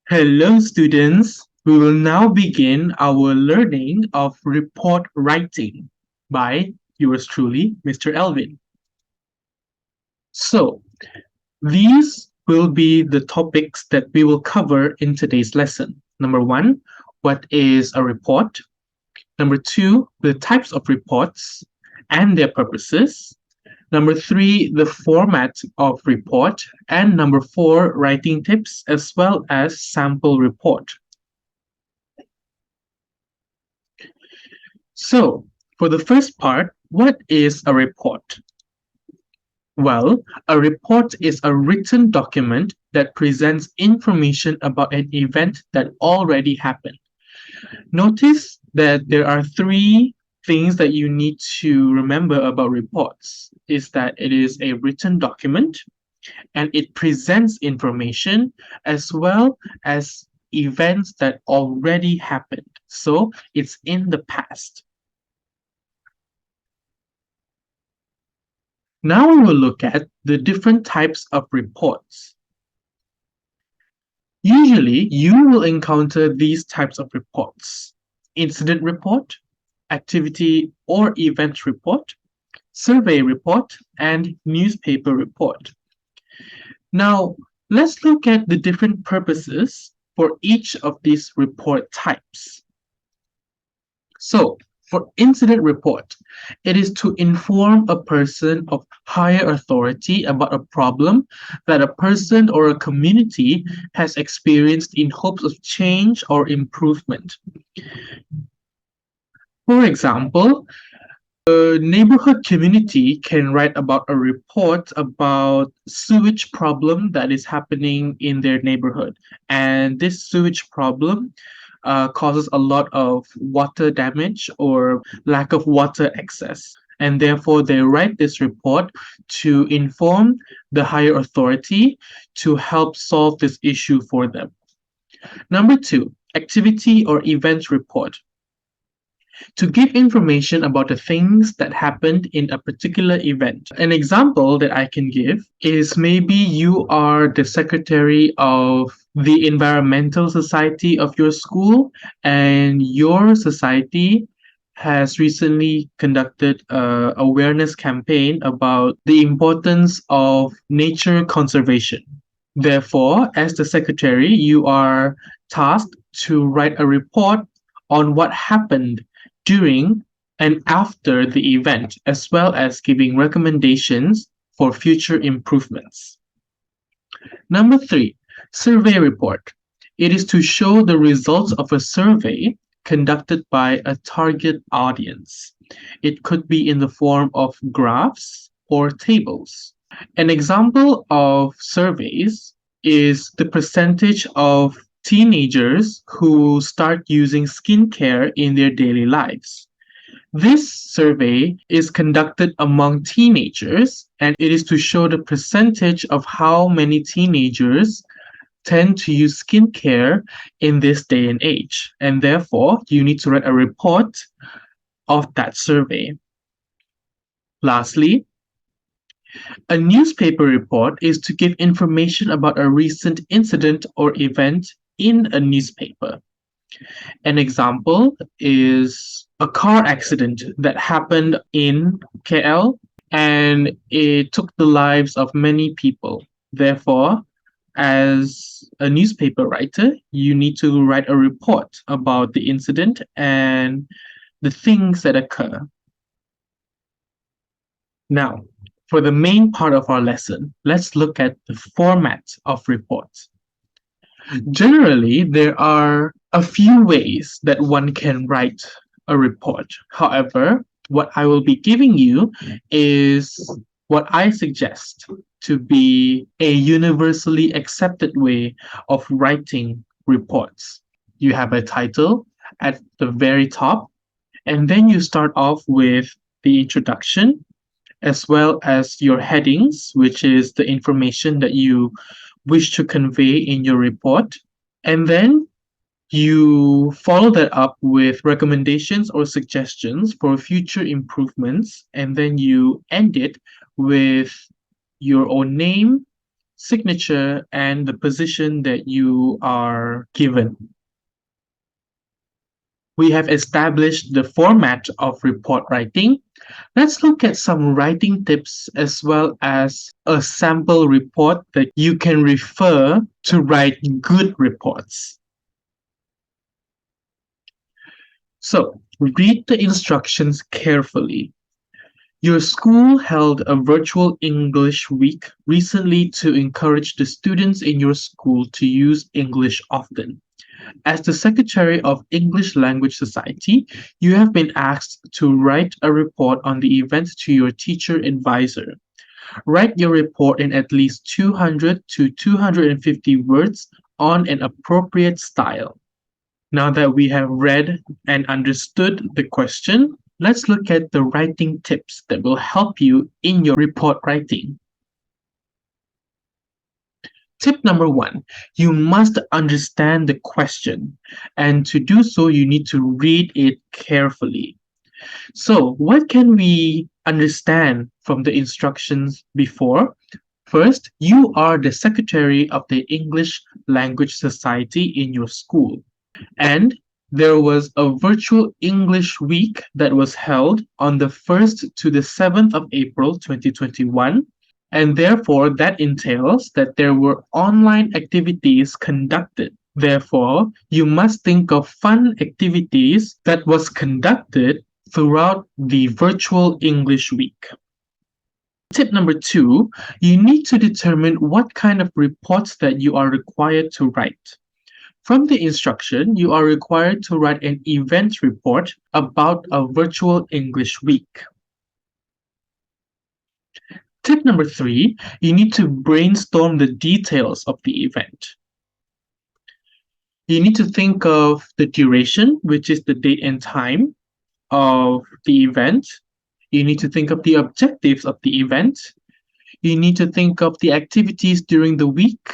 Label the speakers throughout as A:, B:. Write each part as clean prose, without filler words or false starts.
A: Hello, students. We will now begin our learning of report writing by yours truly, Mr. Elvin. So, these will be the topics that we will cover in today's lesson. Number one, what is a report? Number two, the types of reports and their purposes. Number three, the format of report. And number four, writing tips as well as sample report. So, for the first part, what is a report? Well, a report is a written document that presents information about an event that already happened. Notice that there are three things that you need to remember about reports is that it is a written document and it presents information as well as events that already happened. So it's in the past. Now we will look at the different types of reports. Usually, you will encounter these types of reports: incident report, activity or event report, survey report, and newspaper report. Now, let's look at the different purposes for each of these report types. So, for incident report, it is to inform a person of higher authority about a problem that a person or a community has experienced in hopes of change or improvement. For example, a neighborhood community can write about a report about sewage problem that is happening in their neighborhood, and this sewage problem causes a lot of water damage or lack of water access. And therefore, they write this report to inform the higher authority to help solve this issue for them. Number two, activity or event report. To give information about the things that happened in a particular event. An example that I can give is maybe you are the secretary of the environmental society of your school, and your society has recently conducted a awareness campaign about the importance of nature conservation. Therefore, as the secretary, you are tasked to write a report on what happened during and after the event, as well as giving recommendations for future improvements. Number three, survey report. It is to show the results of a survey conducted by a target audience. It could be in the form of graphs or tables. An example of surveys is the percentage of teenagers who start using skincare in their daily lives. This survey is conducted among teenagers, and it is to show the percentage of how many teenagers tend to use skincare in this day and age. And therefore, you need to write a report of that survey. Lastly, a newspaper report is to give information about a recent incident or event in a newspaper. An example is a car accident that happened in KL and it took the lives of many people. Therefore, as a newspaper writer, you need to write a report about the incident and the things that occur. Now, for the main part of our lesson, let's look at the format of reports. Generally, there are a few ways that one can write a report. However, what I will be giving you is what I suggest to be a universally accepted way of writing reports. You have a title at the very top, and then you start off with the introduction as well as your headings, which is the information that you wish to convey in your report. And then you follow that up with recommendations or suggestions for future improvements. And then you end it with your own name, signature, and the position that you are given. We have established the format of report writing. Let's look at some writing tips as well as a sample report that you can refer to write good reports. So, read the instructions carefully. Your school held a virtual English week recently to encourage the students in your school to use English often. As the Secretary of English Language Society, you have been asked to write a report on the event to your teacher advisor. Write your report in at least 200 to 250 words on an appropriate style. Now that we have read and understood the question, let's look at the writing tips that will help you in your report writing. Tip number one, you must understand the question, and to do so, you need to read it carefully. So, what can we understand from the instructions before? First, you are the secretary of the English Language Society in your school, and there was a virtual English week that was held on the 1st to the 7th of April 2021. And therefore, that entails that there were online activities conducted. Therefore, you must think of fun activities that was conducted throughout the virtual English week. Tip number two, you need to determine what kind of reports that you are required to write. From the instruction, you are required to write an event report about a virtual English week. Tip number three, you need to brainstorm the details of the event. You need to think of the duration, which is the date and time of the event. You need to think of the objectives of the event. You need to think of the activities during the week,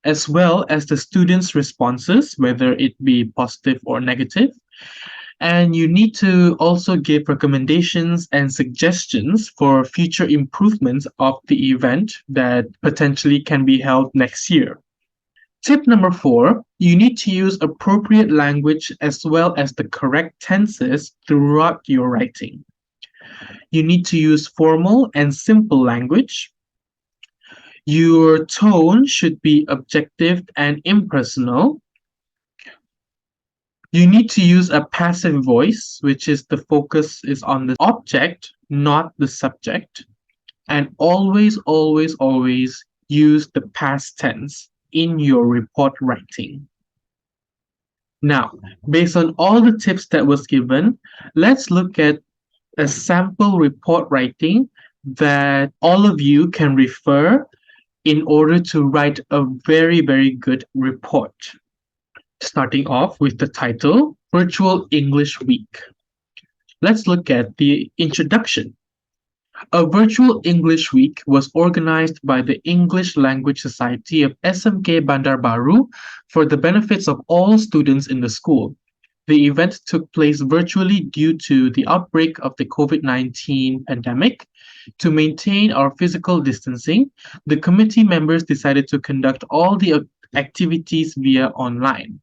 A: as well as the students' responses, whether it be positive or negative. And you need to also give recommendations and suggestions for future improvements of the event that potentially can be held next year. Tip number four, you need to use appropriate language as well as the correct tenses throughout your writing. You need to use formal and simple language. Your tone should be objective and impersonal. You need to use a passive voice, which is the focus is on the object, not the subject. And always, always, always use the past tense in your report writing. Now, based on all the tips that was given, let's look at a sample report writing that all of you can refer in order to write a very, very good report. Starting off with the title, Virtual English Week. Let's look at the introduction. A virtual English week was organized by the English Language Society of SMK Bandar Baru for the benefits of all students in the school. The event took place virtually due to the outbreak of the COVID-19 pandemic. To maintain our physical distancing, the committee members decided to conduct all the activities via online.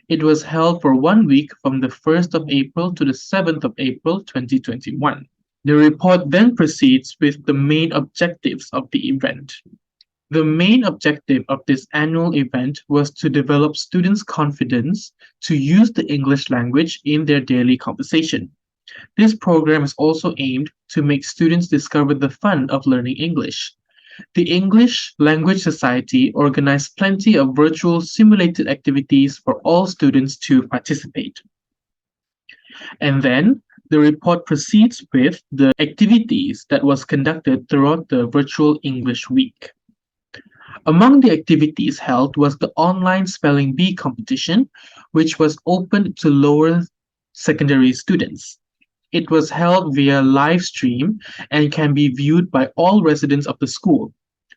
A: It was held for 1 week from the 1st of April to the 7th of April 2021. The report then proceeds with the main objectives of the event. The main objective of this annual event was to develop students' confidence to use the English language in their daily conversation. This program is also aimed to make students discover the fun of learning English. The English Language Society organized plenty of virtual simulated activities for all students to participate. And then the report proceeds with the activities that was conducted throughout the virtual English week. Among the activities held was the online spelling bee competition, which was open to lower secondary students. It was held via live stream and can be viewed by all residents of the school.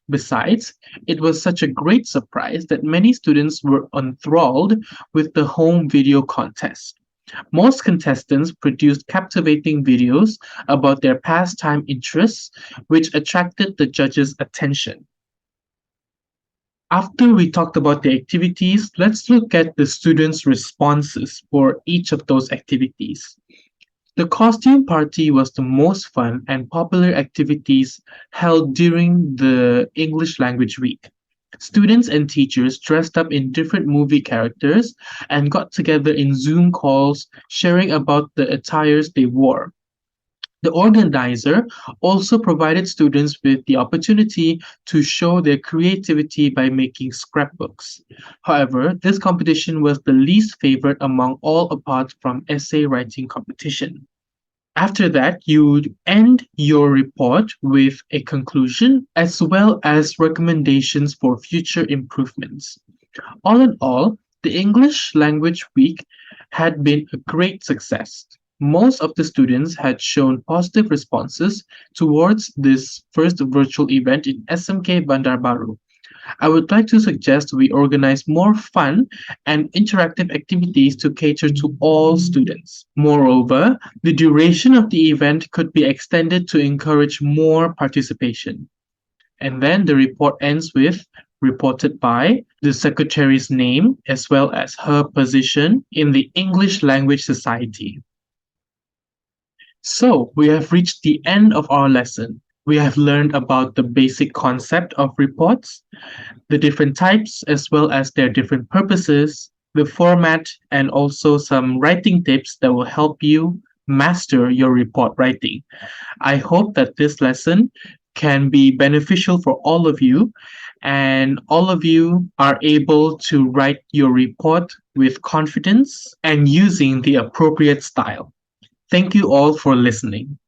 A: Besides, it was such a great surprise that many students were enthralled with the home video contest. Most contestants produced captivating videos about their pastime interests, which attracted the judges' attention. After we talked about the activities, let's look at the students' responses for each of those activities. The costume party was the most fun and popular activities held during the English Language Week. Students and teachers dressed up in different movie characters and got together in Zoom calls sharing about the attires they wore. The organizer also provided students with the opportunity to show their creativity by making scrapbooks. However, this competition was the least favored among all apart from essay writing competition. After that, you end your report with a conclusion as well as recommendations for future improvements. All in all, the English Language Week had been a great success. Most of the students had shown positive responses towards this first virtual event in SMK Bandar Baru. I would like to suggest we organize more fun and interactive activities to cater to all students. Moreover, the duration of the event could be extended to encourage more participation. And then the report ends with reported by the secretary's name as well as her position in the English Language Society. So, we have reached the end of our lesson. We have learned about the basic concept of reports, the different types as well as their different purposes, the format, and also some writing tips that will help you master your report writing. I hope that this lesson can be beneficial for all of you and all of you are able to write your report with confidence and using the appropriate style. Thank you all for listening.